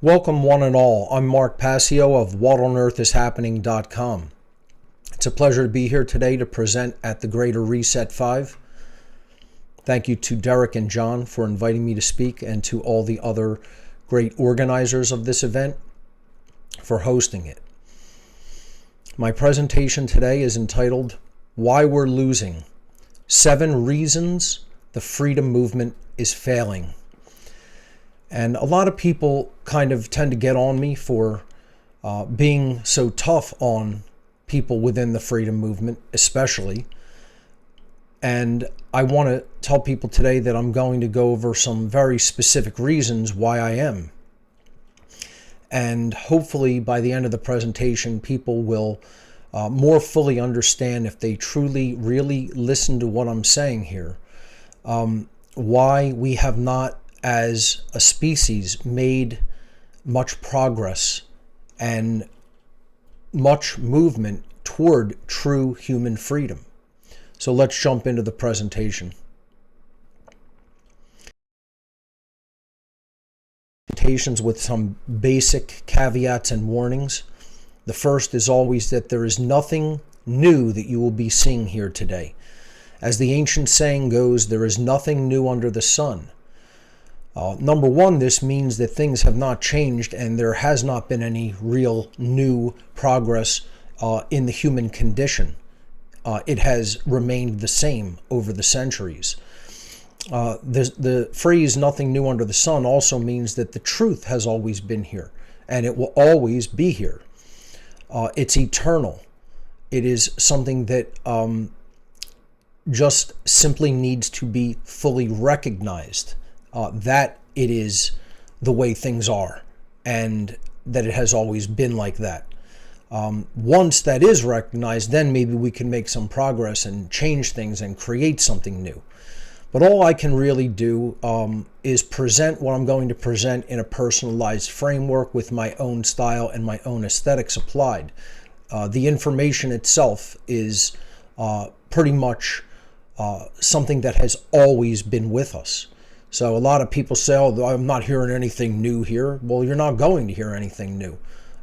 Welcome one and all. I'm Mark Passio of whatonearthishappening.com. It's a pleasure to be here today to present at the Greater Reset 5. Thank you to Derek and John for inviting me to speak, and to all the other great organizers of this event for hosting it. My presentation today is entitled, Why We're Losing: 7 Reasons the Freedom Movement is Failing. And a lot of people kind of tend to get on me for being so tough on people within the freedom movement, especially. And I want to tell people today that I'm going to go over some very specific reasons why I am. And hopefully by the end of the presentation, people will more fully understand, if they truly, really listen to what I'm saying here, why we have not, as a species, made much progress and much movement toward true human freedom. So let's jump into the presentation. Presentations with some basic caveats and warnings. The first is always that there is nothing new that you will be seeing here today. As the ancient saying goes, there is nothing new under the sun. Number one, this means that things have not changed and there has not been any real new progress in the human condition. It has remained the same over the centuries. The phrase "nothing new under the sun" also means that the truth has always been here and it will always be here. It's eternal. It is something that just simply needs to be fully recognized. That it is the way things are, and that it has always been like that. Once that is recognized, then maybe we can make some progress and change things and create something new. But all I can really do is present what I'm going to present in a personalized framework with my own style and my own aesthetics applied. The information itself is pretty much something that has always been with us. So a lot of people say, oh, I'm not hearing anything new here. Well, you're not going to hear anything new.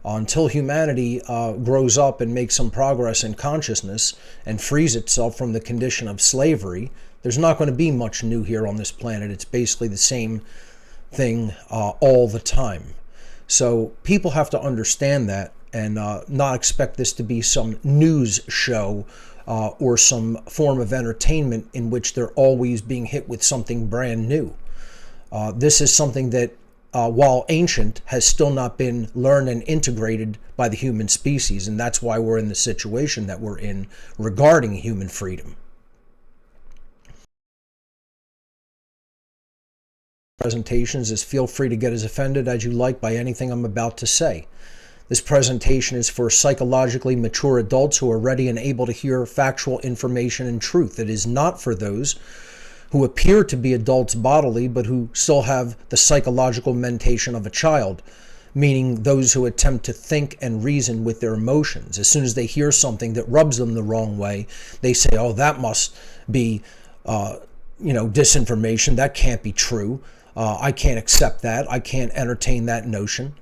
Until humanity grows up and makes some progress in consciousness and frees itself from the condition of slavery, there's not going to be much new here on this planet. It's basically the same thing all the time. So people have to understand that and not expect this to be some news show or some form of entertainment in which they're always being hit with something brand new. This is something that, while ancient, has still not been learned and integrated by the human species, and that's why we're in the situation that we're in regarding human freedom. Presentations is feel free to get as offended as you like by anything I'm about to say. This presentation is for psychologically mature adults who are ready and able to hear factual information and truth. It is not for those who appear to be adults bodily, but who still have the psychological mentation of a child, meaning those who attempt to think and reason with their emotions. As soon as they hear something that rubs them the wrong way, they say, oh, that must be, disinformation. That can't be true. I can't accept that. I can't entertain that notion.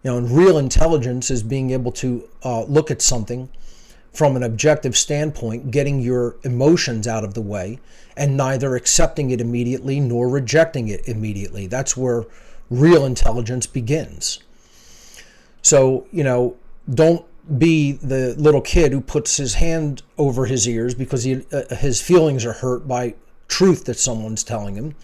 And real intelligence is being able to look at something from an objective standpoint, getting your emotions out of the way, and neither accepting it immediately nor rejecting it immediately. That's where real intelligence begins. So, don't be the little kid who puts his hand over his ears because his feelings are hurt by truth that someone's telling him.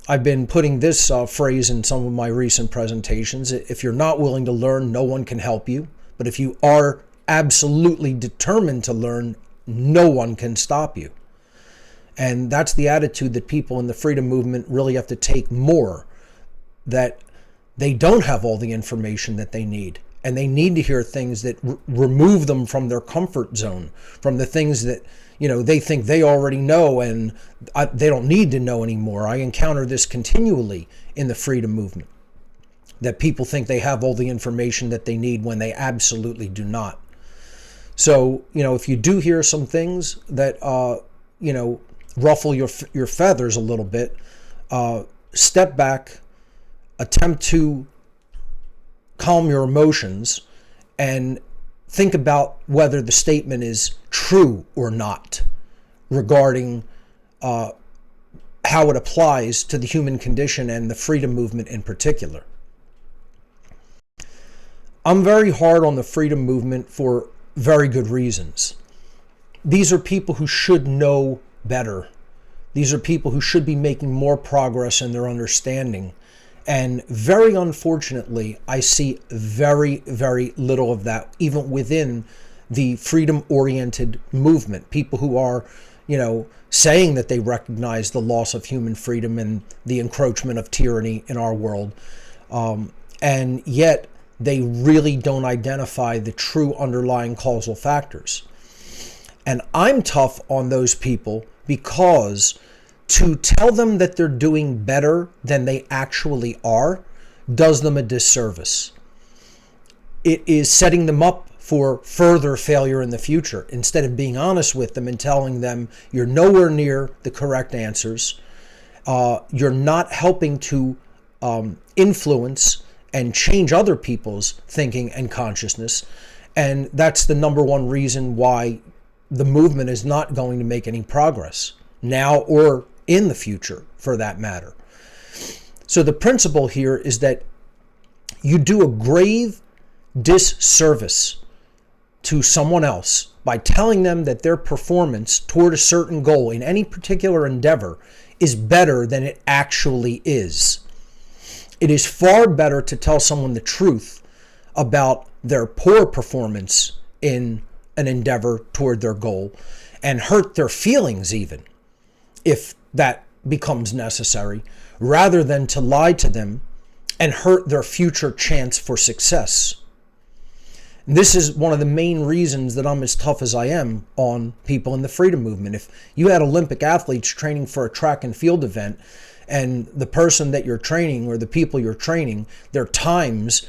I've been putting this phrase in some of my recent presentations. If you're not willing to learn, no one can help you. But if you are absolutely determined to learn, no one can stop you. And that's the attitude that people in the freedom movement really have to take more, that they don't have all the information that they need. And they need to hear things that remove them from their comfort zone, from the things that they think they already know and they don't need to know anymore. I encounter this continually in the freedom movement, that people think they have all the information that they need when they absolutely do not. So, if you do hear some things that, ruffle your feathers a little bit, step back, attempt to calm your emotions and think about whether the statement is true or not regarding how it applies to the human condition and the freedom movement in particular. I'm very hard on the freedom movement for very good reasons. These are people who should know better. These are people who should be making more progress in their understanding. And very unfortunately, I see very, very little of that, even within the freedom-oriented movement. People who are, saying that they recognize the loss of human freedom and the encroachment of tyranny in our world. And yet, they really don't identify the true underlying causal factors. And I'm tough on those people because to tell them that they're doing better than they actually are does them a disservice. It is setting them up for further failure in the future instead of being honest with them and telling them you're nowhere near the correct answers. You're not helping to influence and change other people's thinking and consciousness. And that's the number one reason why the movement is not going to make any progress now or in the future, for that matter. So the principle here is that you do a grave disservice to someone else by telling them that their performance toward a certain goal in any particular endeavor is better than it actually is. It is far better to tell someone the truth about their poor performance in an endeavor toward their goal and hurt their feelings even, if that becomes necessary, rather than to lie to them and hurt their future chance for success. And this is one of the main reasons that I'm as tough as I am on people in the freedom movement. If you had Olympic athletes training for a track and field event, and the person that you're training or the people you're training, their times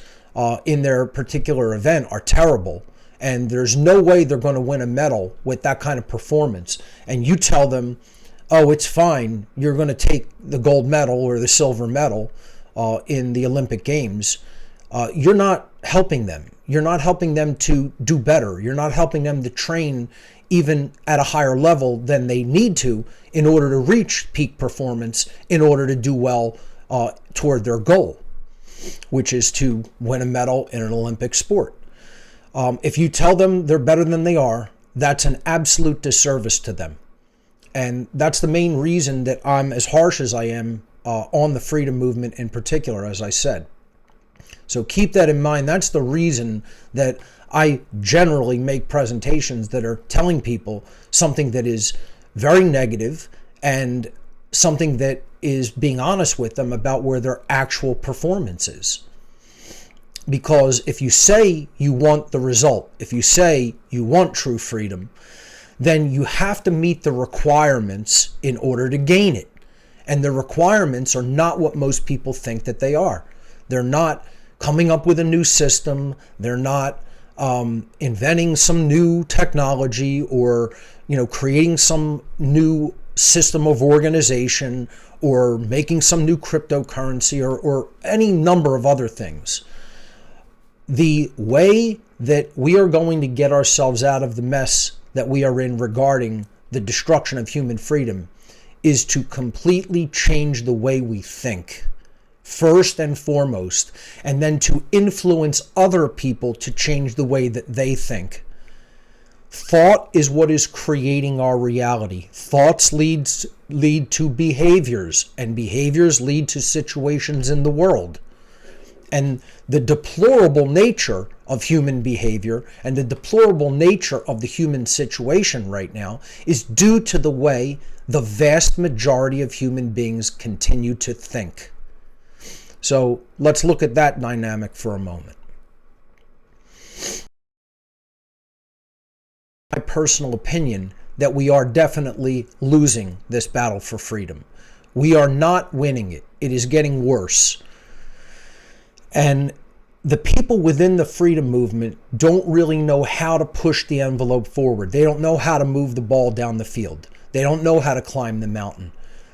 in their particular event are terrible, and there's no way they're going to win a medal with that kind of performance, and you tell them, oh, it's fine, you're going to take the gold medal or the silver medal in the Olympic Games, you're not helping them. You're not helping them to do better. You're not helping them to train even at a higher level than they need to in order to reach peak performance, in order to do well toward their goal, which is to win a medal in an Olympic sport. If you tell them they're better than they are, that's an absolute disservice to them. And that's the main reason that I'm as harsh as I am on the freedom movement in particular, as I said. So keep that in mind. That's the reason that I generally make presentations that are telling people something that is very negative and something that is being honest with them about where their actual performance is. Because if you say you want the result, if you say you want true freedom, then you have to meet the requirements in order to gain it. And the requirements are not what most people think that they are. They're not coming up with a new system. They're not inventing some new technology or creating some new system of organization or making some new cryptocurrency or any number of other things. The way that we are going to get ourselves out of the mess that we are in regarding the destruction of human freedom is to completely change the way we think, first and foremost, and then to influence other people to change the way that they think. Thought is what is creating our reality. Thoughts lead to behaviors, and behaviors lead to situations in the world. And the deplorable nature of human behavior and the deplorable nature of the human situation right now is due to the way the vast majority of human beings continue to think. So let's look at that dynamic for a moment. My personal opinion that we are definitely losing this battle for freedom. We are not winning it. It is getting worse. And the people within the freedom movement don't really know how to push the envelope forward. They don't know how to move the ball down the field. They don't know how to climb the mountain.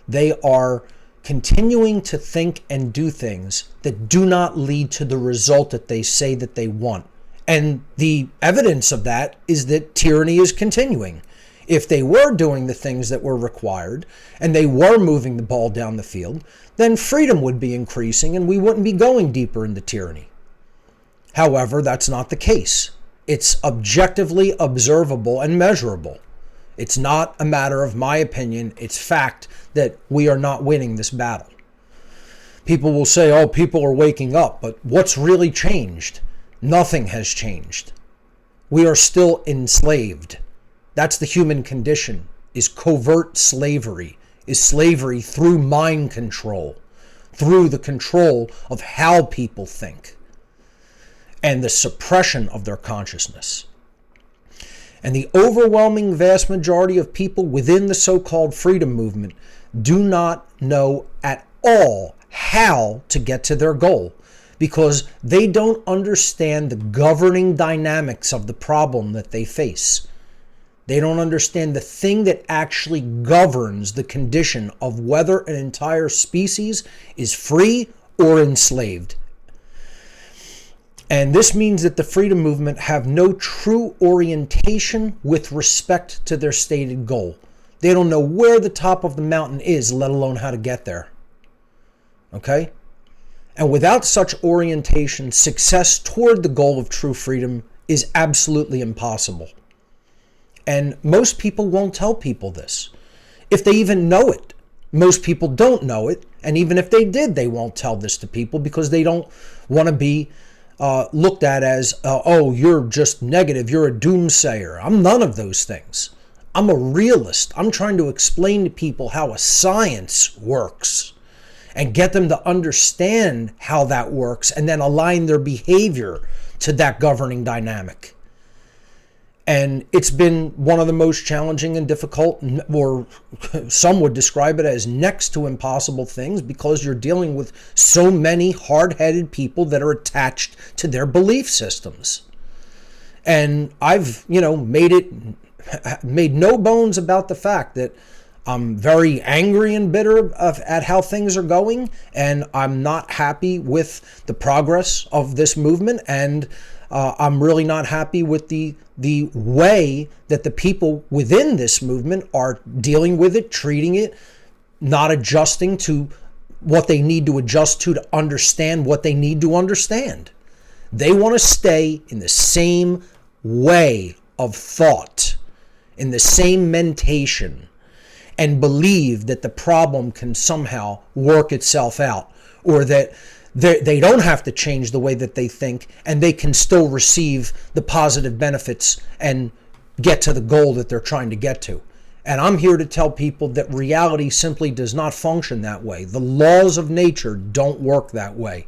They are continuing to think and do things that do not lead to the result that they say that they want. And the evidence of that is that tyranny is continuing. If they were doing the things that were required and they were moving the ball down the field, then freedom would be increasing and we wouldn't be going deeper into tyranny. However, that's not the case. It's objectively observable and measurable. It's not a matter of my opinion. It's fact that we are not winning this battle. People will say, oh, people are waking up, but what's really changed? Nothing has changed. We are still enslaved. That's the human condition, is covert slavery, is slavery through mind control, through the control of how people think and the suppression of their consciousness. And the overwhelming vast majority of people within the so-called freedom movement do not know at all how to get to their goal because they don't understand the governing dynamics of the problem that they face. They don't understand the thing that actually governs the condition of whether an entire species is free or enslaved. And this means that the freedom movement have no true orientation with respect to their stated goal. They don't know where the top of the mountain is, let alone how to get there. Okay? And without such orientation, success toward the goal of true freedom is absolutely impossible. And most people won't tell people this. If they even know it, most people don't know it. And even if they did, they won't tell this to people because they don't want to be looked at as, oh, you're just negative, you're a doomsayer. I'm none of those things. I'm a realist. I'm trying to explain to people how a science works and get them to understand how that works and then align their behavior to that governing dynamic. And it's been one of the most challenging and difficult, or some would describe it as next to impossible things, because you're dealing with so many hard-headed people that are attached to their belief systems. And I've, made no bones about the fact that I'm very angry and bitter at how things are going, and I'm not happy with the progress of this movement, and I'm really not happy with the way that the people within this movement are dealing with it, treating it, not adjusting to what they need to adjust to understand what they need to understand. They want to stay in the same way of thought, in the same mentation, and believe that the problem can somehow work itself out, or that they don't have to change the way that they think, and they can still receive the positive benefits and get to the goal that they're trying to get to. And I'm here to tell people that reality simply does not function that way. The laws of nature don't work that way.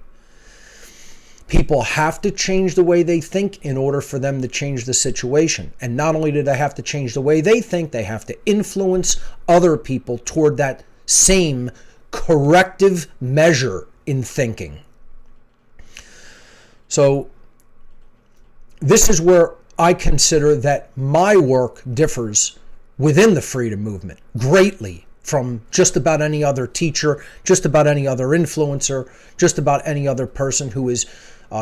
People have to change the way they think in order for them to change the situation. And not only do they have to change the way they think, they have to influence other people toward that same corrective measure in thinking. So this is where I consider that my work differs within the freedom movement greatly from just about any other teacher, just about any other influencer, just about any other person who is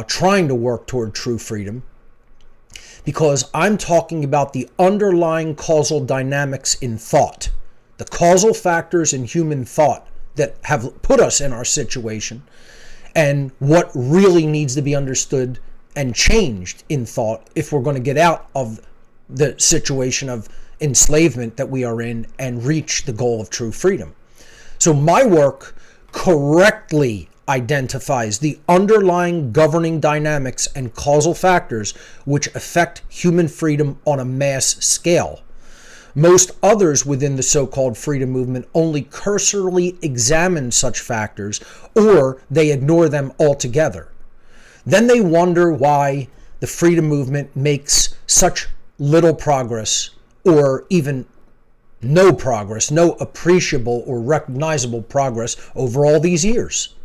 trying to work toward true freedom, because I'm talking about the underlying causal dynamics in thought, the causal factors in human thought that have put us in our situation, and what really needs to be understood and changed in thought if we're going to get out of the situation of enslavement that we are in and reach the goal of true freedom. So my work correctly identifies the underlying governing dynamics and causal factors which affect human freedom on a mass scale. Most others within the so-called freedom movement only cursorily examine such factors, or they ignore them altogether. Then they wonder why the freedom movement makes such little progress, or even no progress, no appreciable or recognizable progress over all these years.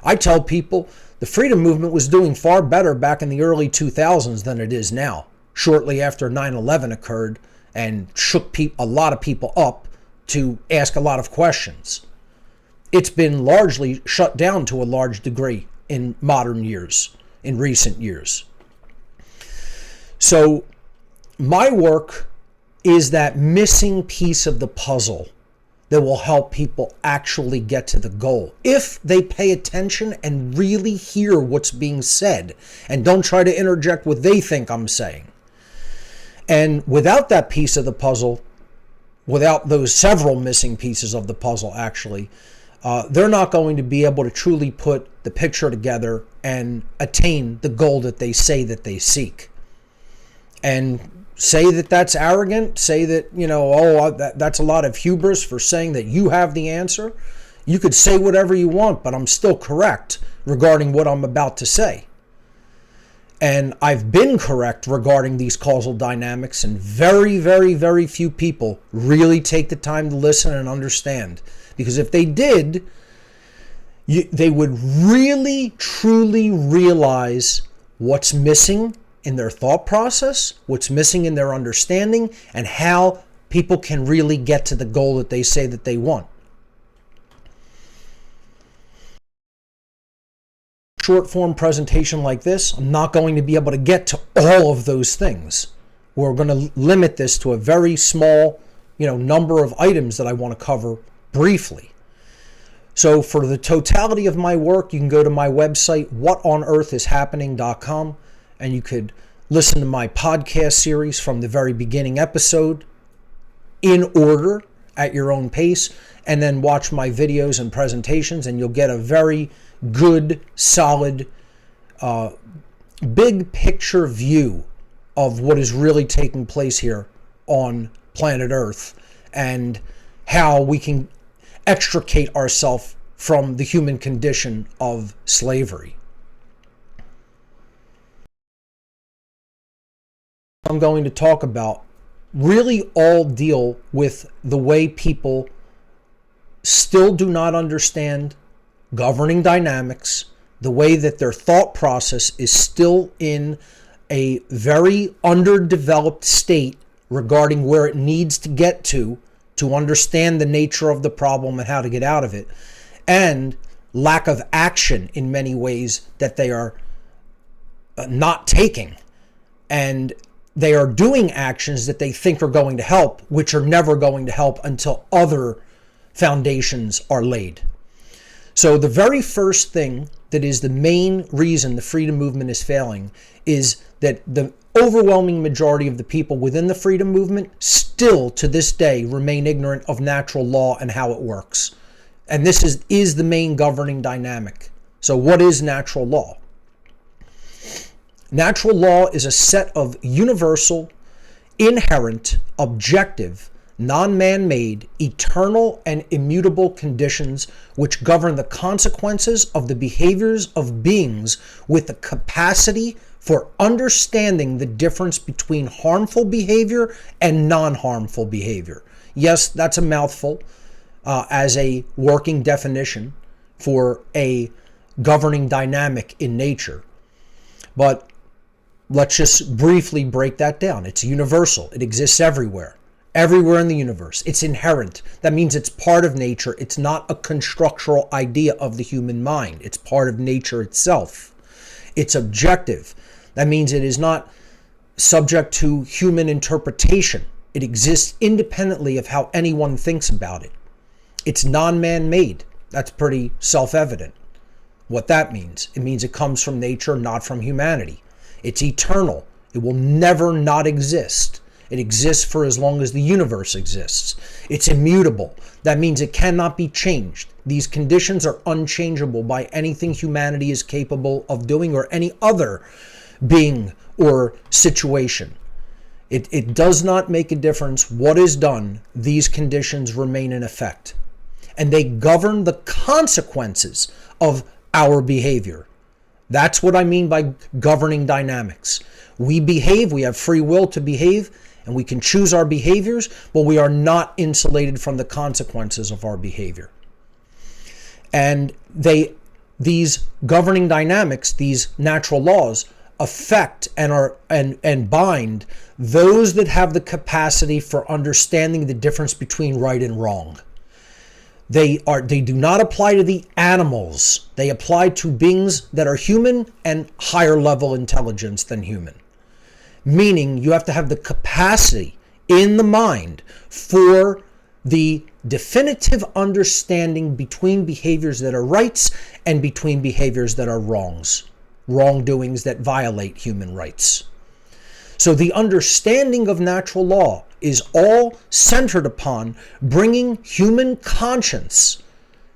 I tell people the freedom movement was doing far better back in the early 2000s than it is now, shortly after 9/11 occurred and shook a lot of people up to ask a lot of questions. it's been largely shut down to a large degree in modern years, in recent years. So my work is that missing piece of the puzzle that will help people actually get to the goal, if they pay attention and really hear what's being said and don't try to interject what they think I'm saying. And without that piece of the puzzle, without those several missing pieces of the puzzle actually, they're not going to be able to truly put the picture together and attain the goal that they say that they seek. And say that that's arrogant, say that, that's a lot of hubris for saying that you have the answer. You could say whatever you want, but I'm still correct regarding what I'm about to say. And I've been correct regarding these causal dynamics, and very, very, very few people really take the time to listen and understand. Because if they did, they would really, truly realize what's missing in their thought process, what's missing in their understanding, and how people can really get to the goal that they say that they want. Short form presentation like this, I'm not going to be able to get to all of those things. We're going to limit this to a very small, number of items that I want to cover briefly. So for the totality of my work, you can go to my website, whatonearthishappening.com, and you could listen to my podcast series from the very beginning episode in order at your own pace, and then watch my videos and presentations, and you'll get a very good, solid, big picture view of what is really taking place here on planet Earth and how we can extricate ourselves from the human condition of slavery. I'm going to talk about really all deal with the way people still do not understand governing dynamics, the way that their thought process is still in a very underdeveloped state regarding where it needs to get to understand the nature of the problem and how to get out of it, and lack of action in many ways that they are not taking. And they are doing actions that they think are going to help, which are never going to help until other foundations are laid. So the very first thing that is the main reason the freedom movement is failing is that the overwhelming majority of the people within the freedom movement still to this day remain ignorant of natural law and how it works. And this is the main governing dynamic. So what is natural law? Natural law is a set of universal, inherent, objective, non-man-made, eternal, and immutable conditions which govern the consequences of the behaviors of beings with the capacity for understanding the difference between harmful behavior and non-harmful behavior. Yes, that's a mouthful as a working definition for a governing dynamic in nature. But let's just briefly break that down. It's universal. It exists everywhere in the universe. It's inherent. That means it's part of nature. It's not a constructural idea of the human mind. It's part of nature itself. It's objective. That means it is not subject to human interpretation. It exists independently of how anyone thinks about it. It's non-man-made. That's pretty self-evident. What that means? It means it comes from nature, not from humanity. It's eternal. It will never not exist. It exists for as long as the universe exists. It's immutable. That means it cannot be changed. These conditions are unchangeable by anything humanity is capable of doing or any other being or situation. It does not make a difference what is done. These conditions remain in effect. And they govern the consequences of our behavior. That's what I mean by governing dynamics. We behave, we have free will to behave, and we can choose our behaviors, but we are not insulated from the consequences of our behavior. And these governing dynamics, these natural laws, affect and bind those that have the capacity for understanding the difference between right and wrong. They do not apply to the animals. They apply to beings that are human and higher level intelligence than human. Meaning you have to have the capacity in the mind for the definitive understanding between behaviors that are rights and between behaviors that are wrongs, wrongdoings that violate human rights. So the understanding of natural law is all centered upon bringing human conscience,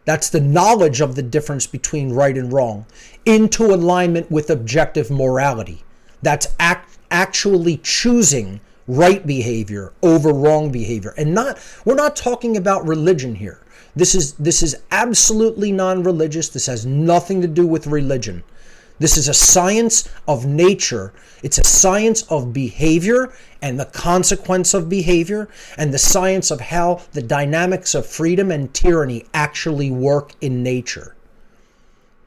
that's the knowledge of the difference between right and wrong, into alignment with objective morality. That's actually choosing right behavior over wrong behavior. And we're not talking about religion here. This is absolutely non-religious. This has nothing to do with religion. This is a science of nature. It's a science of behavior and the consequence of behavior, and the science of how the dynamics of freedom and tyranny actually work in nature.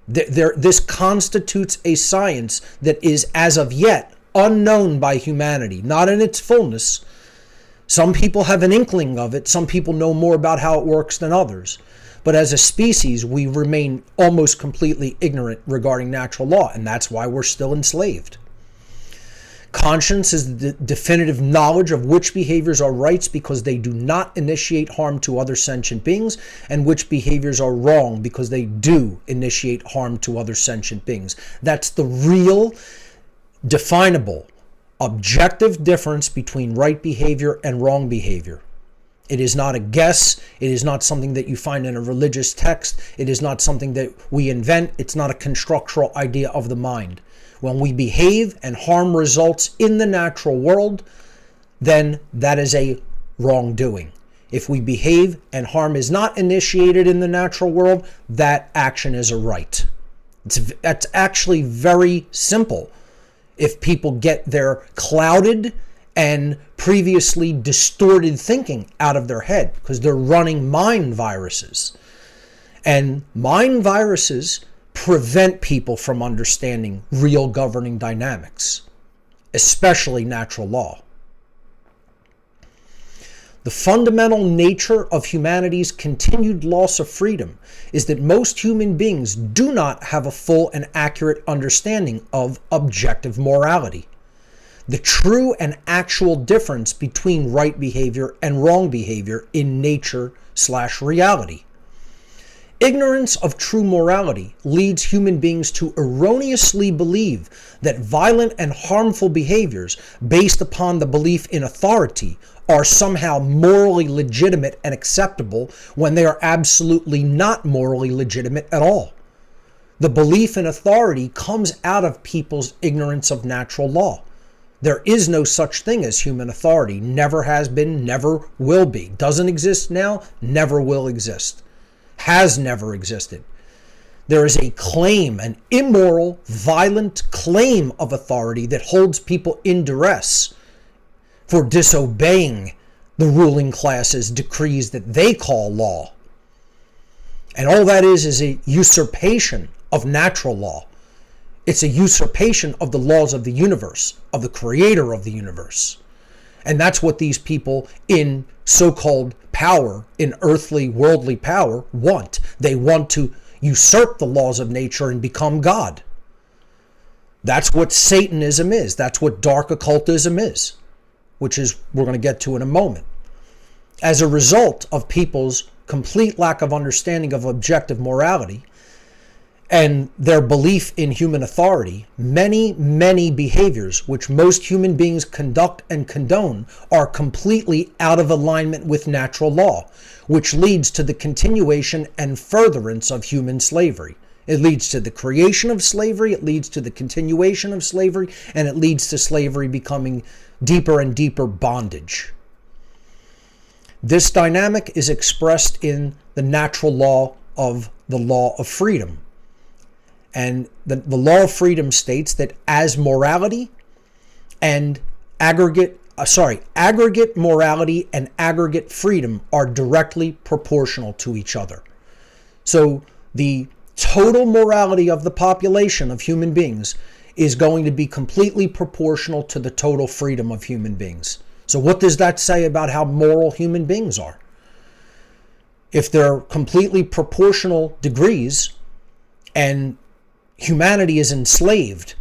This constitutes a science that is, as of yet, unknown by humanity, not in its fullness. Some people have an inkling of it. Some people know more about how it works than others. But as a species, we remain almost completely ignorant regarding natural law, and that's why we're still enslaved. Conscience is the definitive knowledge of which behaviors are rights because they do not initiate harm to other sentient beings, and which behaviors are wrong because they do initiate harm to other sentient beings. That's the real, definable, objective difference between right behavior and wrong behavior. It is not a guess. It is not something that you find in a religious text. It is not something that we invent. It's not a constructural idea of the mind. When we behave and harm results in the natural world, then that is a wrongdoing. If we behave and harm is not initiated in the natural world, that action is a right. That's actually very simple. If people get their clouded and previously distorted thinking out of their head, because they're running mind viruses. And mind viruses prevent people from understanding real governing dynamics, especially natural law. The fundamental nature of humanity's continued loss of freedom is that most human beings do not have a full and accurate understanding of objective morality, the true and actual difference between right behavior and wrong behavior in nature/reality. Ignorance of true morality leads human beings to erroneously believe that violent and harmful behaviors based upon the belief in authority are somehow morally legitimate and acceptable when they are absolutely not morally legitimate at all. The belief in authority comes out of people's ignorance of natural law. There is no such thing as human authority. Never has been, never will be. Doesn't exist now, never will exist. Has never existed. There is a claim, an immoral, violent claim of authority that holds people in duress for disobeying the ruling class's decrees that they call law. And all that is a usurpation of natural law. It's a usurpation of the laws of the universe, of the creator of the universe. And that's what these people in so-called power, in earthly, worldly power, want. They want to usurp the laws of nature and become God. That's what Satanism is. That's what dark occultism is, which is we're going to get to in a moment. As a result of people's complete lack of understanding of objective morality and their belief in human authority, many, many behaviors which most human beings conduct and condone are completely out of alignment with natural law, which leads to the continuation and furtherance of human slavery. It leads to the creation of slavery, it leads to the continuation of slavery, and it leads to slavery becoming deeper and deeper bondage. This dynamic is expressed in the natural law of the law of freedom. And the law of freedom states that as morality and aggregate morality and aggregate freedom are directly proportional to each other. So the total morality of the population of human beings is going to be completely proportional to the total freedom of human beings. So what does that say about how moral human beings are? if they're completely proportional degrees and humanity is enslaved,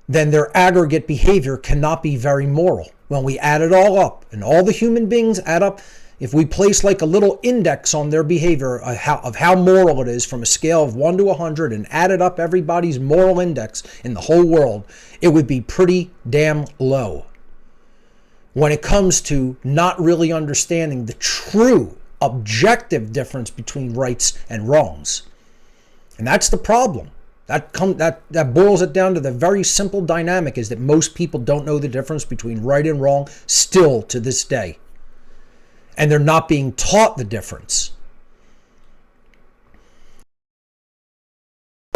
then their aggregate behavior cannot be very moral. When we add it all up, and all the human beings add up, if we place like a little index on their behavior of how moral it is from a scale of 1 to 100 and added up everybody's moral index in the whole world, it would be pretty damn low when it comes to not really understanding the true objective difference between rights and wrongs. And that's the problem. That boils it down to the very simple dynamic, is that most people don't know the difference between right and wrong still to this day. And they're not being taught the difference.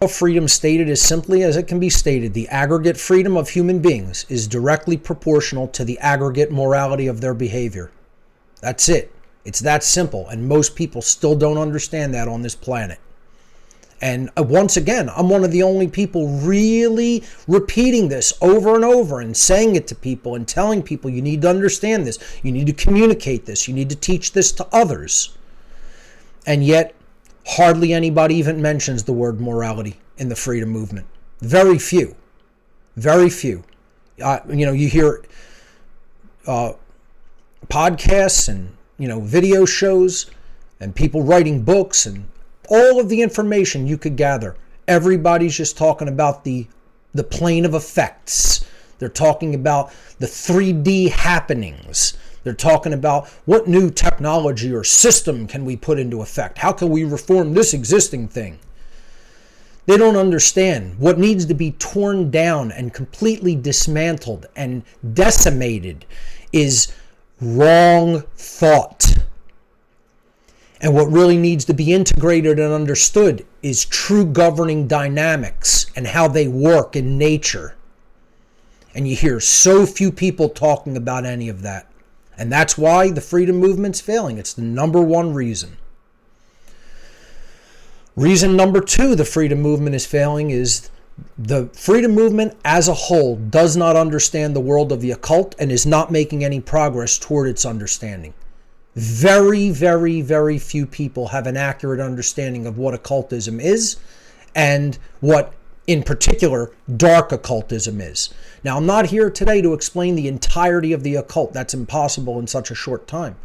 Freedom stated as simply as it can be stated: the aggregate freedom of human beings is directly proportional to the aggregate morality of their behavior. That's it. It's that simple, and most people still don't understand that on this planet. And once again, I'm one of the only people really repeating this over and over and saying it to people and telling people, you need to understand this, you need to communicate this, you need to teach this to others. And yet, hardly anybody even mentions the word morality in the freedom movement. Very few. Very few. You hear podcasts and video shows and people writing books and all of the information you could gather. Everybody's just talking about the plane of effects. They're talking about the 3D happenings. They're talking about what new technology or system can we put into effect? How can we reform this existing thing? They don't understand what needs to be torn down and completely dismantled and decimated is wrong thought. And what really needs to be integrated and understood is true governing dynamics and how they work in nature. And you hear so few people talking about any of that. And that's why the freedom movement's failing. It's the number one reason. Reason number two the freedom movement is failing is the freedom movement as a whole does not understand the world of the occult and is not making any progress toward its understanding. Very, very, very few people have an accurate understanding of what occultism is and what, in particular, dark occultism is. Now, I'm not here today to explain the entirety of the occult. That's impossible in such a short time.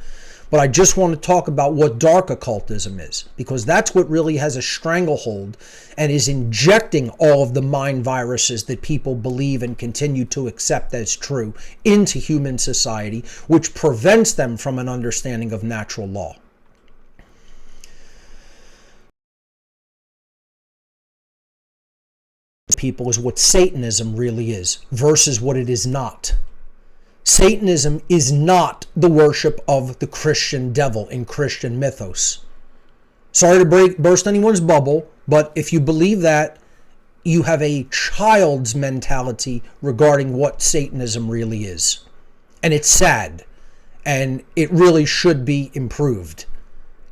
But I just want to talk about what dark occultism is, because that's what really has a stranglehold and is injecting all of the mind viruses that people believe and continue to accept as true into human society, which prevents them from an understanding of natural law. People is what Satanism really is versus what it is not. Satanism is not the worship of the Christian devil in Christian mythos. Sorry to burst anyone's bubble, but if you believe that, you have a child's mentality regarding what Satanism really is. And it's sad, and it really should be improved.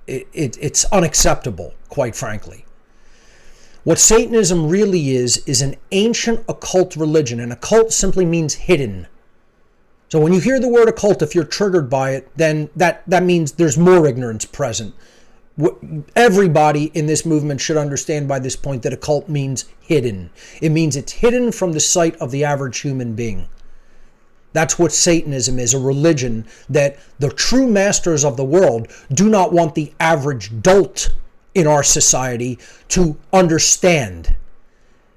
It's unacceptable, quite frankly. What Satanism really is an ancient occult religion, and occult simply means hidden. So when you hear the word occult, if you're triggered by it, then that means there's more ignorance present. Everybody in this movement should understand by this point that occult means hidden. It means it's hidden from the sight of the average human being. That's what Satanism is, a religion that the true masters of the world do not want the average dolt in our society to understand.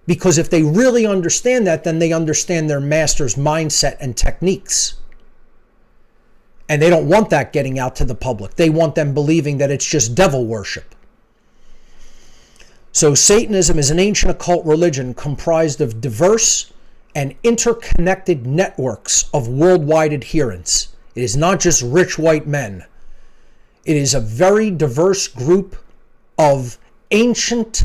Because if they really understand that, then they understand their master's mindset and techniques. And they don't want that getting out to the public. They want them believing that it's just devil worship. So Satanism is an ancient occult religion comprised of diverse and interconnected networks of worldwide adherents. It is not just rich white men. It is a very diverse group of ancient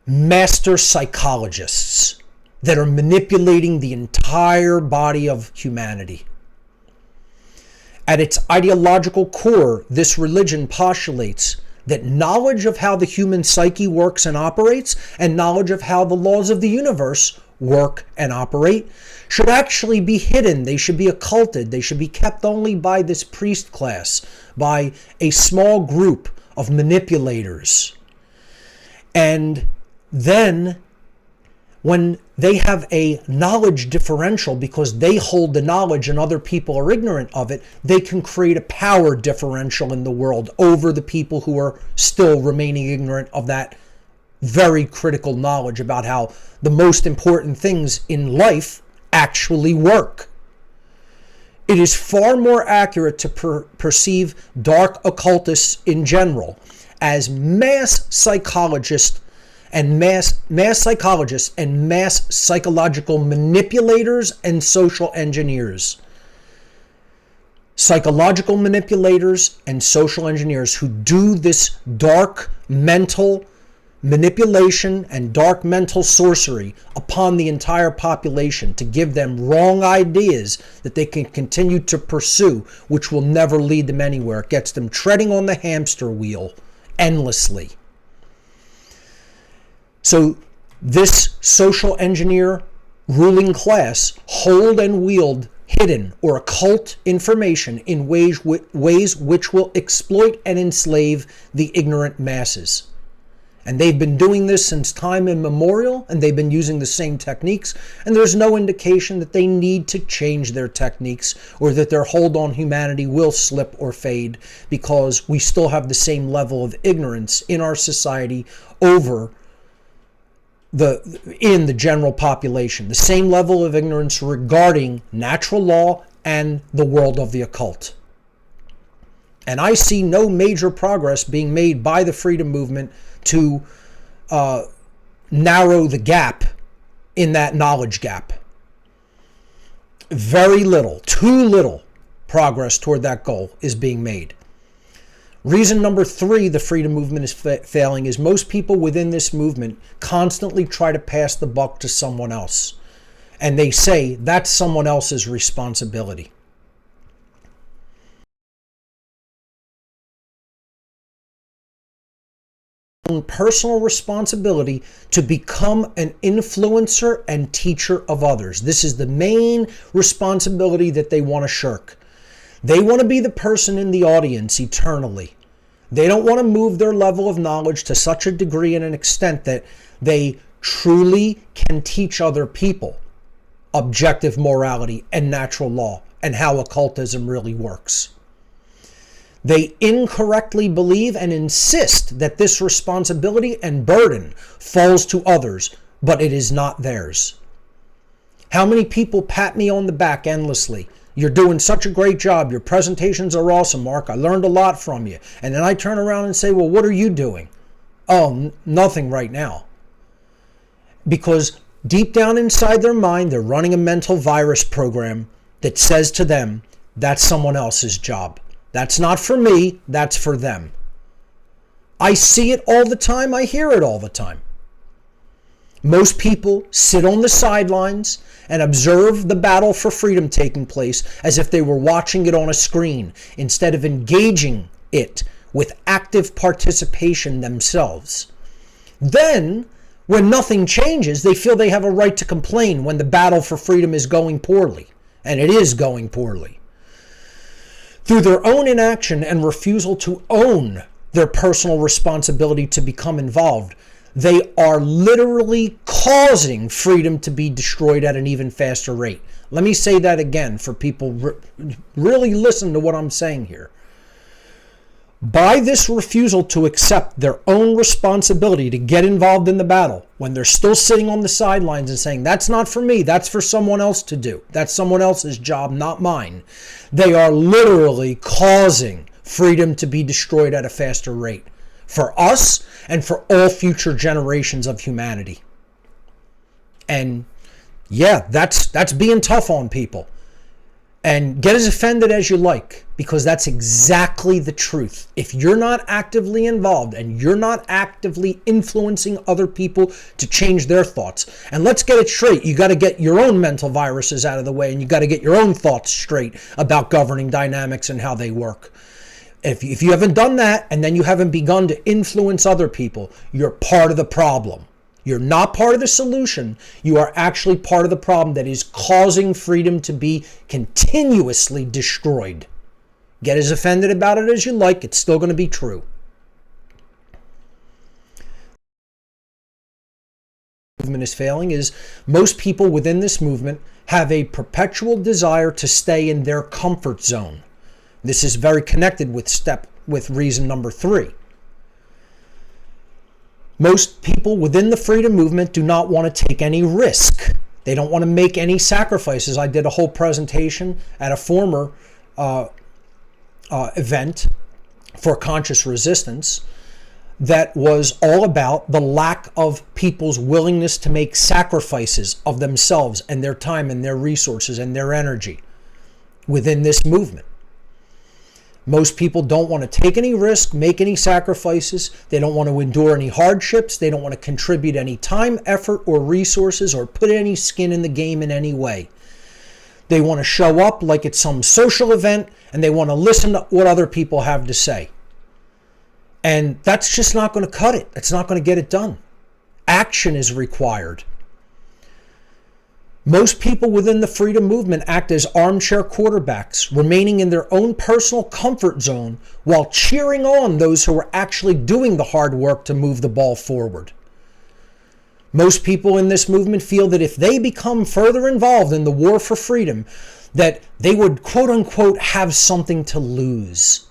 master psychologists that are manipulating the entire body of humanity. At its ideological core, this religion postulates that knowledge of how the human psyche works and operates, and knowledge of how the laws of the universe work, and operate should actually be hidden. They should be occulted. They should be kept only by this priest class, by a small group of manipulators. And then when they have a knowledge differential because they hold the knowledge and other people are ignorant of it, they can create a power differential in the world over the people who are still remaining ignorant of that very critical knowledge about how the most important things in life actually work. It is far more accurate to perceive dark occultists in general as mass psychologists and mass psychological manipulators and social engineers. Psychological manipulators and social engineers who do this dark mental manipulation and dark mental sorcery upon the entire population to give them wrong ideas that they can continue to pursue, which will never lead them anywhere. It gets them treading on the hamster wheel endlessly. So this social engineer ruling class hold and wield hidden or occult information in ways which will exploit and enslave the ignorant masses. And they've been doing this since time immemorial, and they've been using the same techniques, and there's no indication that they need to change their techniques or that their hold on humanity will slip or fade, because we still have the same level of ignorance in our society in the general population, the same level of ignorance regarding natural law and the world of the occult. And I see no major progress being made by the freedom movement to narrow the gap in that knowledge gap. Very little, too little progress toward that goal is being made. Reason number 3 the freedom movement is failing is most people within this movement constantly try to pass the buck to someone else. And they say that's someone else's responsibility. Personal responsibility to become an influencer and teacher of others. This is the main responsibility that they want to shirk. They want to be the person in the audience eternally. They don't want to move their level of knowledge to such a degree and an extent that they truly can teach other people objective morality and natural law and how occultism really works. They incorrectly believe and insist that this responsibility and burden falls to others, but it is not theirs. How many people pat me on the back endlessly? You're doing such a great job. Your presentations are awesome, Mark. I learned a lot from you. And then I turn around and say, well, what are you doing? Oh, nothing right now. Because deep down inside their mind, they're running a mental virus program that says to them, that's someone else's job. That's not for me, that's for them. I see it all the time, I hear it all the time. Most people sit on the sidelines and observe the battle for freedom taking place as if they were watching it on a screen, instead of engaging it with active participation themselves. Then, when nothing changes, they feel they have a right to complain when the battle for freedom is going poorly, and it is going poorly. Through their own inaction and refusal to own their personal responsibility to become involved, they are literally causing freedom to be destroyed at an even faster rate. Let me say that again for people really listen to what I'm saying here. By this refusal to accept their own responsibility to get involved in the battle, when they're still sitting on the sidelines and saying, that's not for me, that's for someone else to do. That's someone else's job, not mine. They are literally causing freedom to be destroyed at a faster rate for us and for all future generations of humanity. And yeah, that's being tough on people. And get as offended as you like, because that's exactly the truth. If you're not actively involved and you're not actively influencing other people to change their thoughts, and let's get it straight, you got to get your own mental viruses out of the way, and you got to get your own thoughts straight about governing dynamics and how they work. If you haven't done that, and then you haven't begun to influence other people, you're part of the problem. You're not part of the solution. You are actually part of the problem that is causing freedom to be continuously destroyed. Get as offended about it as you like. It's still going to be true. Movement is failing is most people within this movement have a perpetual desire to stay in their comfort zone. This is very connected with reason number 3. Most people within the freedom movement do not want to take any risk. They don't want to make any sacrifices. I did a whole presentation at a former event for conscious resistance that was all about the lack of people's willingness to make sacrifices of themselves and their time and their resources and their energy within this movement. Most people don't want to take any risk, make any sacrifices. They don't want to endure any hardships. They don't want to contribute any time, effort, or resources, or put any skin in the game in any way. They want to show up like it's some social event, and they want to listen to what other people have to say. And that's just not going to cut it. It's not going to get it done. Action is required. Most people within the freedom movement act as armchair quarterbacks, remaining in their own personal comfort zone while cheering on those who are actually doing the hard work to move the ball forward. Most people in this movement feel that if they become further involved in the war for freedom, that they would, quote unquote, have something to lose.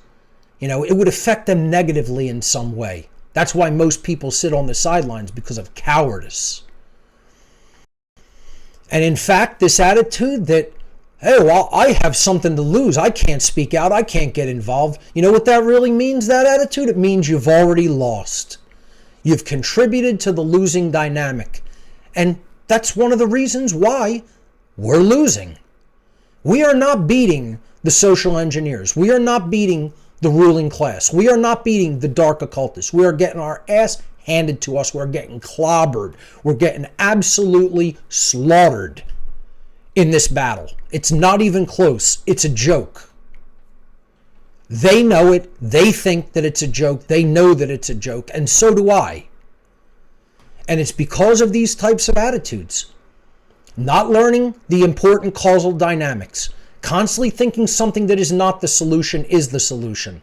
It would affect them negatively in some way. That's why most people sit on the sidelines, because of cowardice. And in fact, this attitude that, hey, well, I have something to lose. I can't speak out. I can't get involved. You know what that really means, that attitude? It means you've already lost. You've contributed to the losing dynamic. And that's one of the reasons why we're losing. We are not beating the social engineers. We are not beating the ruling class. We are not beating the dark occultists. We are getting our ass handed to us. We're getting clobbered. We're getting absolutely slaughtered in this battle. It's not even close. It's a joke. They know it. They think that it's a joke. They know that it's a joke. And so do I. And it's because of these types of attitudes. Not learning the important causal dynamics. Constantly thinking something that is not the solution is the solution.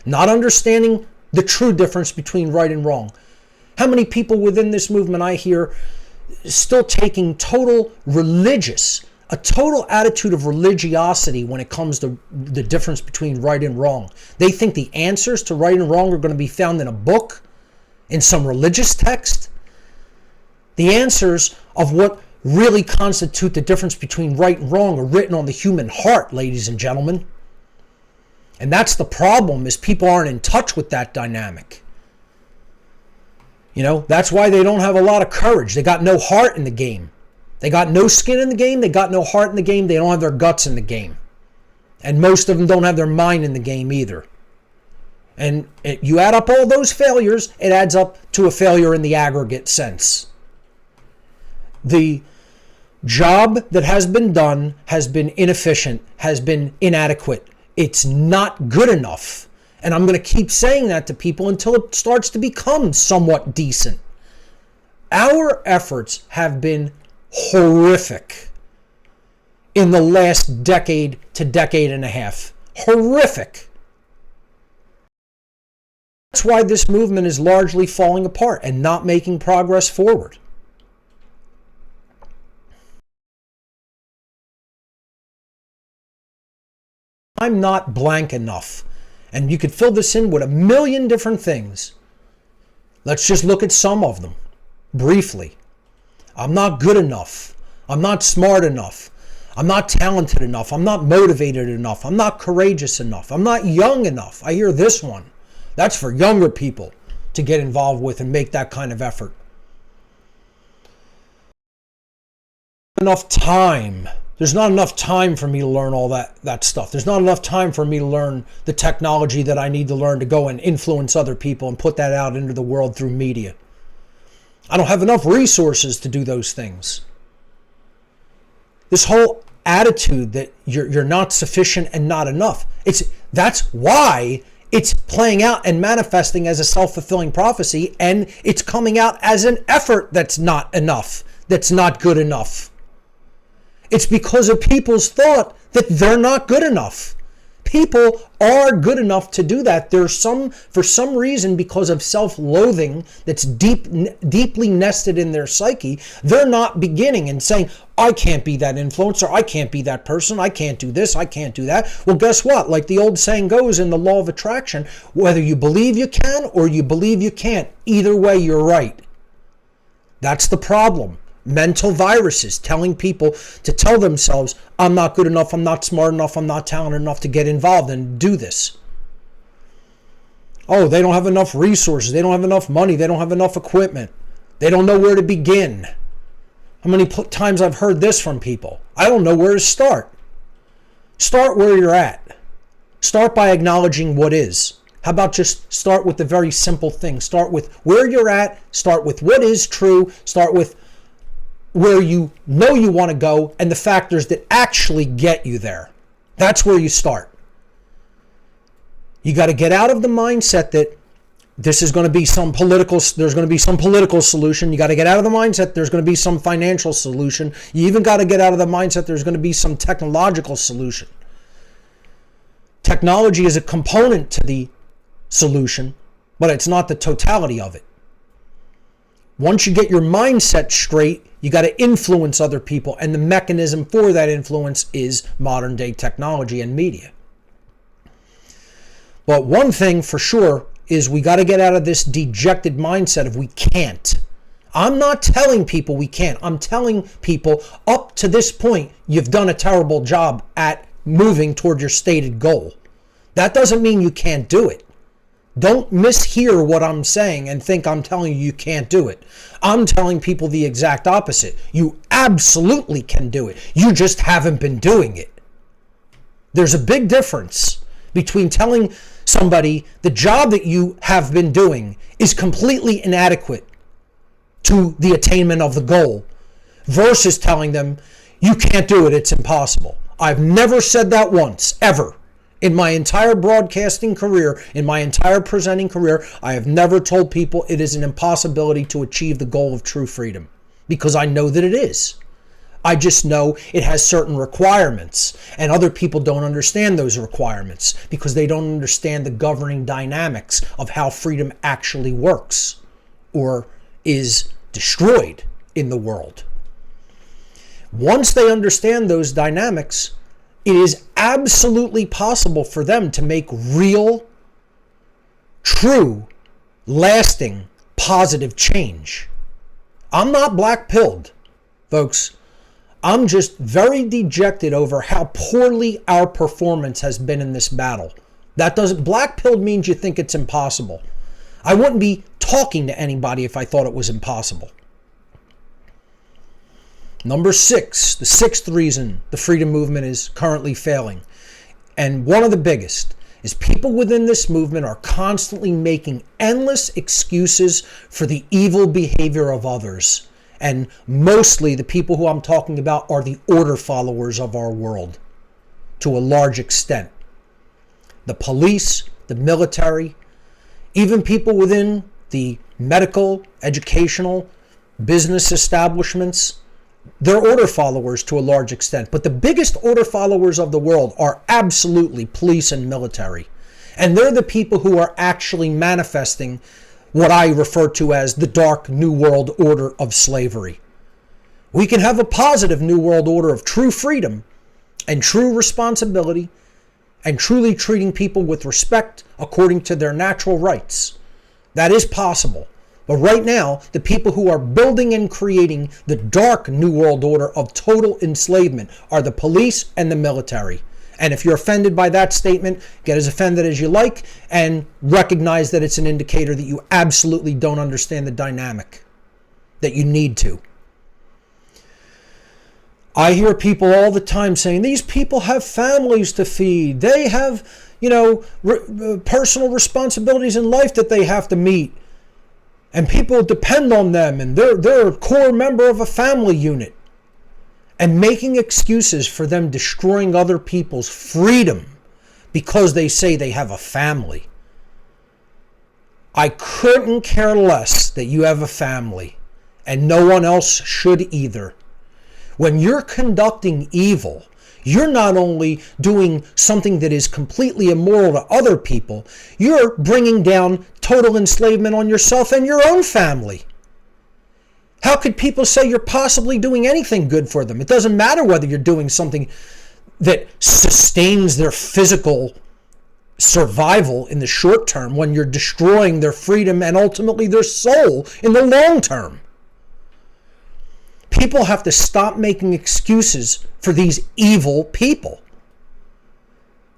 Not understanding the true difference between right and wrong. How many people within this movement I hear still taking a total attitude of religiosity when it comes to the difference between right and wrong. They think the answers to right and wrong are going to be found in a book, in some religious text. The answers of what really constitute the difference between right and wrong are written on the human heart, ladies and gentlemen. And that's the problem, is people aren't in touch with that dynamic. That's why they don't have a lot of courage. They got no heart in the game. They got no skin in the game. They got no heart in the game. They don't have their guts in the game. And most of them don't have their mind in the game either. And you add up all those failures, it adds up to a failure in the aggregate sense. The job that has been done has been inefficient, has been inadequate. It's not good enough. And I'm going to keep saying that to people until it starts to become somewhat decent. Our efforts have been horrific in the last decade to decade and a half. Horrific. That's why this movement is largely falling apart and not making progress forward. I'm not blank enough. And you could fill this in with a million different things. Let's just look at some of them briefly. I'm not good enough. I'm not smart enough. I'm not talented enough. I'm not motivated enough. I'm not courageous enough. I'm not young enough. I hear this one. That's for younger people to get involved with and make that kind of effort. Enough time. There's not enough time for me to learn all that stuff. There's not enough time for me to learn the technology that I need to learn to go and influence other people and put that out into the world through media. I don't have enough resources to do those things. This whole attitude that you're not sufficient and not enough, that's why it's playing out and manifesting as a self-fulfilling prophecy, and it's coming out as an effort that's not enough, that's not good enough. It's because of people's thought that they're not good enough. People are good enough to do that. For some reason, because of self-loathing that's deeply nested in their psyche, they're not beginning and saying, I can't be that influencer, I can't be that person, I can't do this, I can't do that. Well, guess what? Like the old saying goes in the law of attraction, whether you believe you can or you believe you can't, either way, you're right. That's the problem. Mental viruses telling people to tell themselves, I'm not good enough, I'm not smart enough, I'm not talented enough to get involved and do this. Oh, they don't have enough resources, they don't have enough money, they don't have enough equipment, they don't know where to begin. How many times I've heard this from people? I don't know where to start. Start where you're at. Start by acknowledging what is. How about just start with the very simple thing? Start with where you're at, start with what is true, start with where you know you want to go and the factors that actually get you there. That's where you start. You got to get out of the mindset that this is going to be there's going to be some political solution. You got to get out of the mindset there's going to be some financial solution. You even got to get out of the mindset there's going to be some technological solution. Technology is a component to the solution, but it's not the totality of it. Once you get your mindset straight, you got to influence other people, and the mechanism for that influence is modern day technology and media. But one thing for sure is we got to get out of this dejected mindset of we can't. I'm not telling people we can't. I'm telling people up to this point, you've done a terrible job at moving toward your stated goal. That doesn't mean you can't do it. Don't mishear what I'm saying and think I'm telling you can't do it. I'm telling people the exact opposite. You absolutely can do it. You just haven't been doing it. There's a big difference between telling somebody the job that you have been doing is completely inadequate to the attainment of the goal versus telling them you can't do it, it's impossible. I've never said that once, ever. In my entire broadcasting career, in my entire presenting career, I have never told people it is an impossibility to achieve the goal of true freedom, because I know that it is. I just know it has certain requirements, and other people don't understand those requirements because they don't understand the governing dynamics of how freedom actually works or is destroyed in the world. Once they understand those dynamics, it is absolutely possible for them to make real, true, lasting, positive change. I'm not black-pilled, folks. I'm just very dejected over how poorly our performance has been in this battle. Black-pilled means you think it's impossible. I wouldn't be talking to anybody if I thought it was impossible. Number 6, the 6th reason the freedom movement is currently failing, and one of the biggest, is people within this movement are constantly making endless excuses for the evil behavior of others. And mostly the people who I'm talking about are the order followers of our world, to a large extent. The police, the military, even people within the medical, educational, business establishments, they're order followers to a large extent. But the biggest order followers of the world are absolutely police and military. And they're the people who are actually manifesting what I refer to as the dark New World Order of slavery. We can have a positive New World Order of true freedom and true responsibility and truly treating people with respect according to their natural rights. That is possible. But right now, the people who are building and creating the dark New World Order of total enslavement are the police and the military. And if you're offended by that statement, get as offended as you like and recognize that it's an indicator that you absolutely don't understand the dynamic, that you need to. I hear people all the time saying, these people have families to feed. They have, personal responsibilities in life that they have to meet. And people depend on them, and they're a core member of a family unit. And making excuses for them destroying other people's freedom because they say they have a family. I couldn't care less that you have a family, and no one else should either. When you're conducting evil, you're not only doing something that is completely immoral to other people, you're bringing down total enslavement on yourself and your own family. How could people say you're possibly doing anything good for them? It doesn't matter whether you're doing something that sustains their physical survival in the short term when you're destroying their freedom and ultimately their soul in the long term. People have to stop making excuses for these evil people.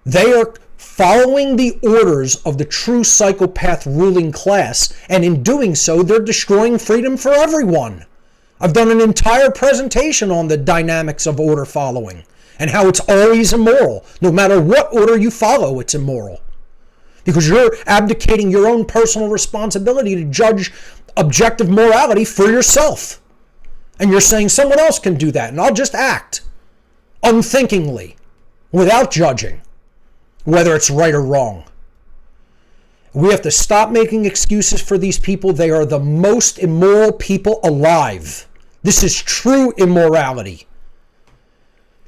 They are following the orders of the true psychopath ruling class, and in doing so, they're destroying freedom for everyone. I've done an entire presentation on the dynamics of order following and how it's always immoral. No matter what order you follow, it's immoral. Because you're abdicating your own personal responsibility to judge objective morality for yourself. And you're saying someone else can do that, and I'll just act unthinkingly, without judging whether it's right or wrong. We have to stop making excuses for these people. They are the most immoral people alive. This is true immorality.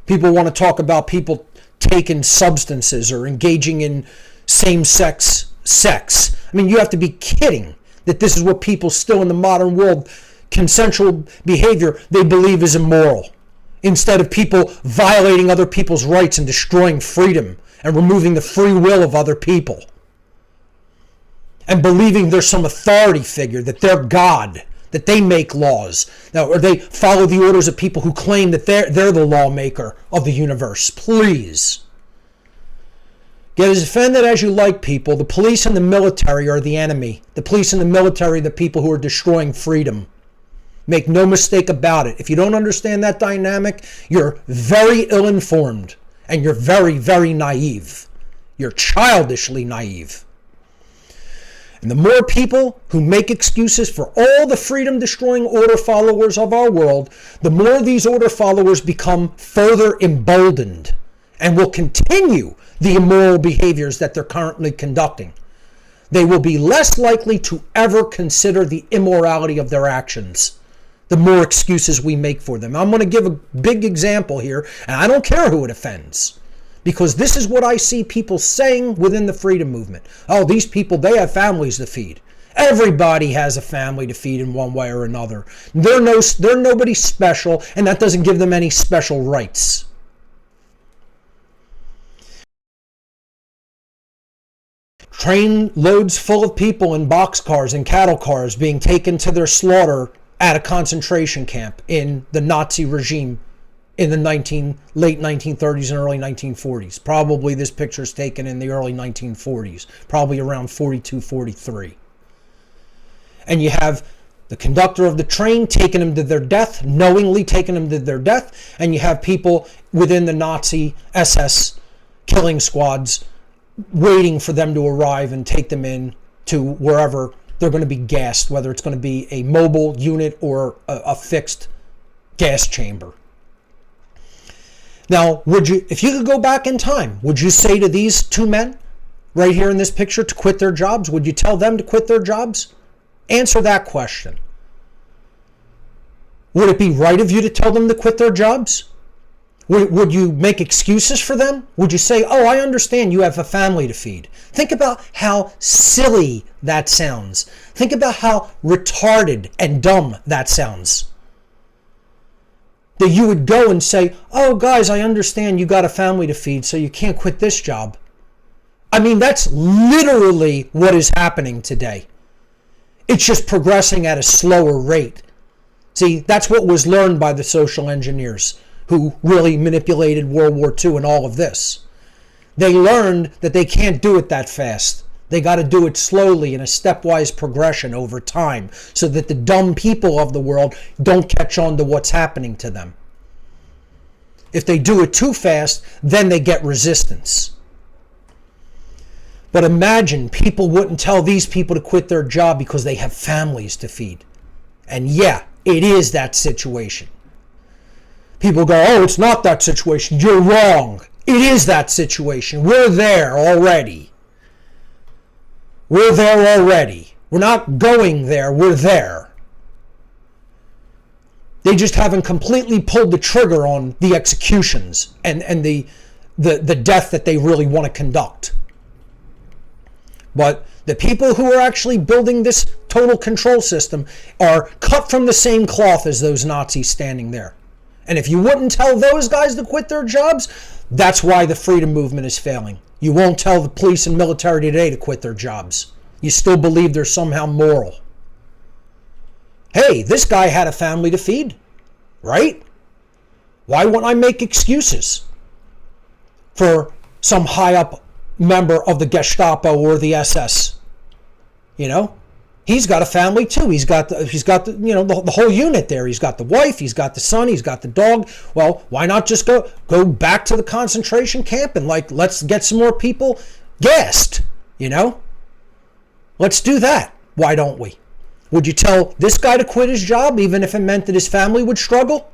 People want to talk about people taking substances or engaging in same-sex sex. I mean, you have to be kidding that this is what people still in the modern world, consensual behavior, they believe is immoral. Instead of people violating other people's rights and destroying freedom and removing the free will of other people. And believing there's some authority figure, that they're God, that they make laws, or they follow the orders of people who claim that they're the lawmaker of the universe. Please. Get as offended as you like, people. The police and the military are the enemy. The police and the military are the people who are destroying freedom. Make no mistake about it. If you don't understand that dynamic, you're very ill-informed and you're very, very naive. You're childishly naive. And the more people who make excuses for all the freedom-destroying order followers of our world, the more these order followers become further emboldened and will continue the immoral behaviors that they're currently conducting. They will be less likely to ever consider the immorality of their actions, the more excuses we make for them. I'm going to give a big example here, and I don't care who it offends. Because this is what I see people saying within the freedom movement. Oh, these people, they have families to feed. Everybody has a family to feed in one way or another. They're nobody special, and that doesn't give them any special rights. Train loads full of people in boxcars and cattle cars being taken to their slaughter at a concentration camp in the Nazi regime in the late 1930s and early 1940s. Probably this picture is taken in the early 1940s, probably around 42, 43. And you have the conductor of the train taking them to their death, knowingly taking them to their death, and you have people within the Nazi SS killing squads waiting for them to arrive and take them in to wherever they're going to be gassed, whether it's going to be a mobile unit or a fixed gas chamber. Now, if you could go back in time, would you say to these two men right here in this picture to quit their jobs? Would you tell them to quit their jobs? Answer that question. Would it be right of you to tell them to quit their jobs? Would you make excuses for them? Would you say, oh, I understand you have a family to feed? Think about how silly that sounds. Think about how retarded and dumb that sounds. That you would go and say, oh, guys, I understand you got a family to feed, so you can't quit this job. I mean, that's literally what is happening today. It's just progressing at a slower rate. See, that's what was learned by the social engineers who really manipulated World War II and all of this. They learned that they can't do it that fast. They got to do it slowly in a stepwise progression over time so that the dumb people of the world don't catch on to what's happening to them. If they do it too fast, then they get resistance. But imagine people wouldn't tell these people to quit their job because they have families to feed. And yeah, it is that situation. People go, oh, it's not that situation. You're wrong. It is that situation. We're there already. We're there already. We're not going there, we're there. They just haven't completely pulled the trigger on the executions and the death that they really want to conduct. But the people who are actually building this total control system are cut from the same cloth as those Nazis standing there. And if you wouldn't tell those guys to quit their jobs, that's why the freedom movement is failing. You won't tell the police and military today to quit their jobs. You still believe they're somehow moral. Hey, this guy had a family to feed, right? Why wouldn't I make excuses for some high up member of the Gestapo or the SS? You know, he's got a family too. He's got the whole unit there. He's got the wife, he's got the son, he's got the dog. Well, why not just go back to the concentration camp and let's get some more people gassed, you know? Let's do that. Why don't we? Would you tell this guy to quit his job even if it meant that his family would struggle?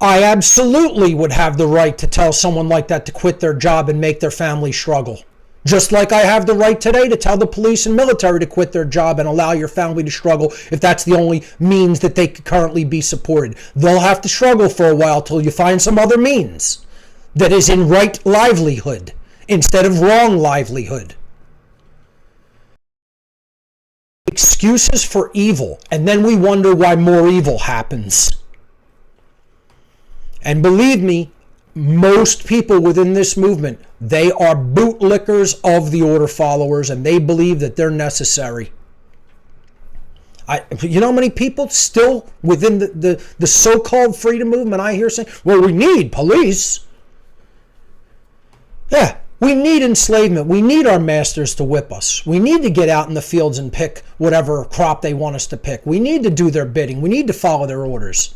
I absolutely would have the right to tell someone like that to quit their job and make their family struggle. Just like I have the right today to tell the police and military to quit their job and allow your family to struggle if that's the only means that they could currently be supported. They'll have to struggle for a while till you find some other means that is in right livelihood instead of wrong livelihood. Excuses for evil, and then we wonder why more evil happens. And believe me, most people within this movement, they are bootlickers of the order followers, and they believe that they're necessary. You know how many people still within the so-called freedom movement I hear saying, well, we need police. Yeah, we need enslavement. We need our masters to whip us. We need to get out in the fields and pick whatever crop they want us to pick. We need to do their bidding. We need to follow their orders.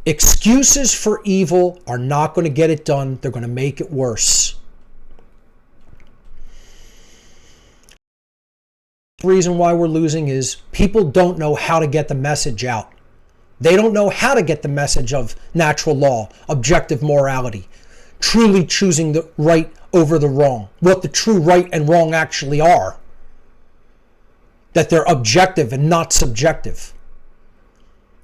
Excuses for evil are not going to get it done. They're going to make it worse. The reason why we're losing is people don't know how to get the message out. They don't know how to get the message of natural law, objective morality, truly choosing the right over the wrong, what the true right and wrong actually are, that they're objective and not subjective.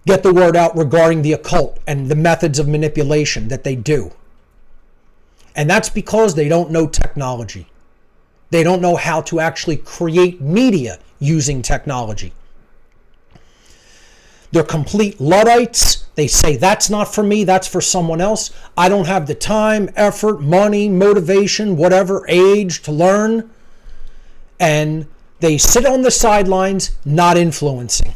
Get the word out regarding the occult and the methods of manipulation that they do. And that's because they don't know technology. They don't know how to actually create media using technology. They're complete Luddites. They say, that's not for me, that's for someone else. I don't have the time, effort, money, motivation, whatever, age to learn. And they sit on the sidelines, not influencing.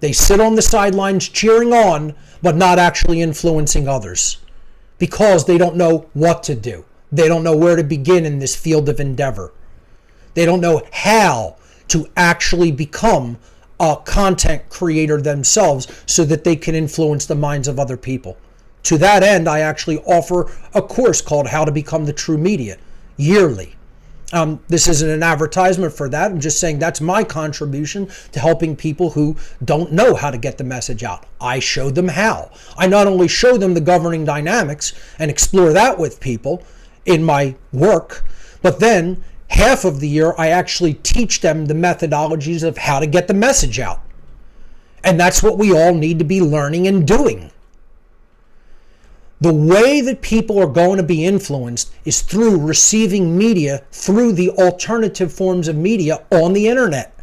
They sit on the sidelines cheering on, but not actually influencing others because they don't know what to do. They don't know where to begin in this field of endeavor. They don't know how to actually become a content creator themselves so that they can influence the minds of other people. To that end, I actually offer a course called How to Become the True Media yearly. This isn't an advertisement for that. I'm just saying that's my contribution to helping people who don't know how to get the message out. I show them how. I not only show them the governing dynamics and explore that with people in my work, but then half of the year I actually teach them the methodologies of how to get the message out. And that's what we all need to be learning and doing. The way that people are going to be influenced is through receiving media through the alternative forms of media on the internet.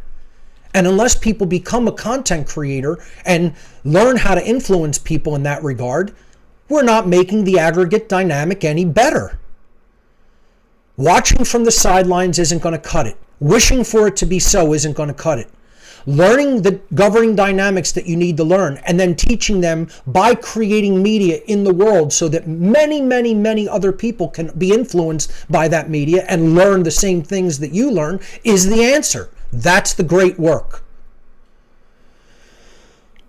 And unless people become a content creator and learn how to influence people in that regard, we're not making the aggregate dynamic any better. Watching from the sidelines isn't going to cut it. Wishing for it to be so isn't going to cut it. Learning the governing dynamics that you need to learn and then teaching them by creating media in the world so that many, many, many other people can be influenced by that media and learn the same things that you learn is the answer. That's the great work.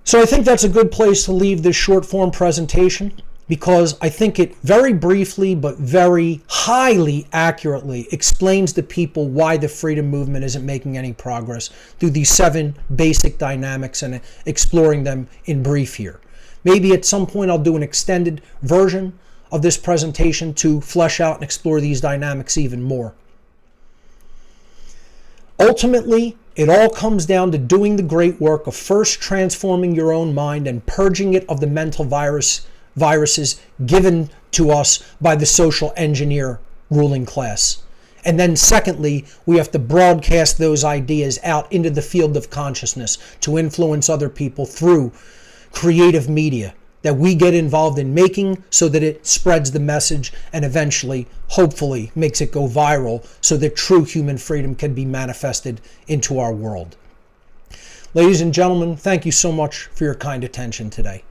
So I think that's a good place to leave this short form presentation, because I think it very briefly but very highly accurately explains to people why the freedom movement isn't making any progress through these 7 basic dynamics and exploring them in brief here. Maybe at some point I'll do an extended version of this presentation to flesh out and explore these dynamics even more. Ultimately, it all comes down to doing the great work of first transforming your own mind and purging it of the mental viruses given to us by the social engineer ruling class. And then secondly, we have to broadcast those ideas out into the field of consciousness to influence other people through creative media that we get involved in making, so that it spreads the message and eventually, hopefully, makes it go viral so that true human freedom can be manifested into our world. Ladies and gentlemen, thank you so much for your kind attention today.